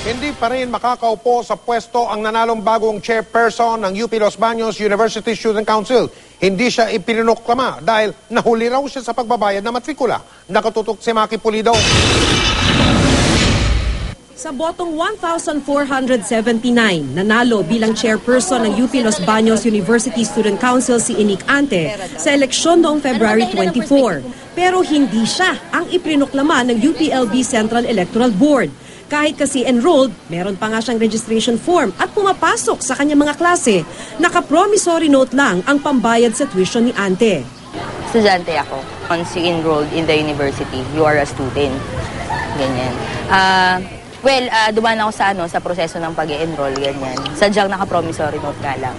Hindi pa rin makakaupo sa pwesto ang nanalong bagong chairperson ng UP Los Baños University Student Council. Hindi siya ipinoklama dahil nahuli raw siya sa pagbabayad na matrikula. Nakatutok si Maki Pulido. Sa botong 1,479, nanalo bilang chairperson ng UP Los Baños University Student Council si Inic Ante sa eleksyon noong February 24. Pero hindi siya ang ipinoklama ng UPLB Central Electoral Board. Kahit kasi enrolled, meron pa nga siyang registration form at pumapasok sa kanyang mga klase. Naka-promissory note lang ang pambayad sa tuition ni Ante. Estudyante ako. Once you enrolled in the university, you are a student. Ganyan. Dumaan ako sa proseso ng pag-enroll, ganyan. Sadyang naka-promissory note nga lang.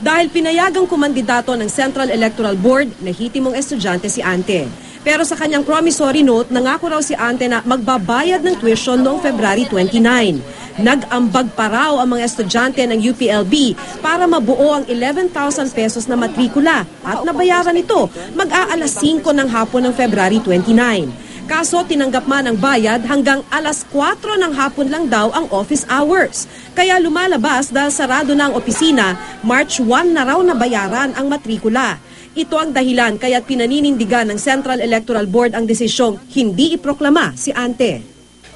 Dahil pinayagang kumandidato ng Central Electoral Board, nahitimong estudyante si Ante. Pero sa kanyang promissory note, nangako raw si Ante na magbabayad ng tuition noong February 29. Nag-ambag pa raw ang mga estudyante ng UPLB para mabuo ang 11,000 pesos na matrikula at nabayaran ito mag-aalas 5 ng hapon ng February 29. Kaso tinanggap man ang bayad hanggang alas 4 ng hapon lang daw ang office hours. Kaya lumalabas dahil sarado na ang opisina, March 1 na raw nabayaran ang matrikula. Ito ang dahilan kaya't pinaninindigan ng Central Electoral Board ang desisyong hindi iproklama si Ante.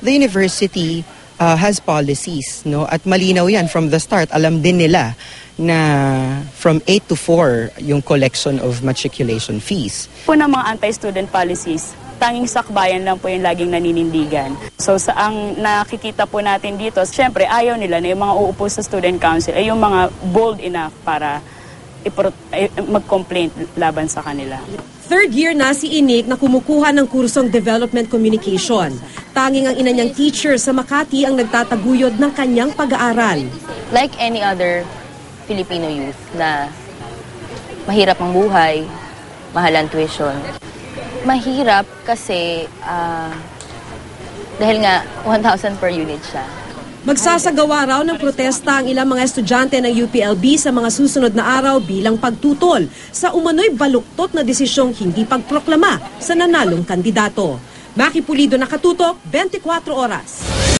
The university has policies, no? At malinaw yan from the start. Alam din nila na from 8 to 4 yung collection of matriculation fees. Po ng mga anti-student policies, tanging sakbayan lang po yung laging naninindigan. So ang nakikita po natin dito, syempre ayaw nila na yung mga uupo sa student council ay yung mga bold enough para mag-complaint laban sa kanila. Third year na si Inic na kumukuha ng kursong Development Communication. Tanging ang ina niyang teacher sa Makati ang nagtataguyod ng kanyang pag-aaral. Like any other Filipino youth na mahirap ang buhay, mahal ang tuition. Mahirap kasi dahil nga 1,000 per unit siya. Magsasagawa raw ng protesta ang ilang mga estudyante ng UPLB sa mga susunod na araw bilang pagtutol sa umano'y baluktot na desisyong hindi pagproklama sa nanalong kandidato. Maki Pulido, Nakatutok, 24 Oras.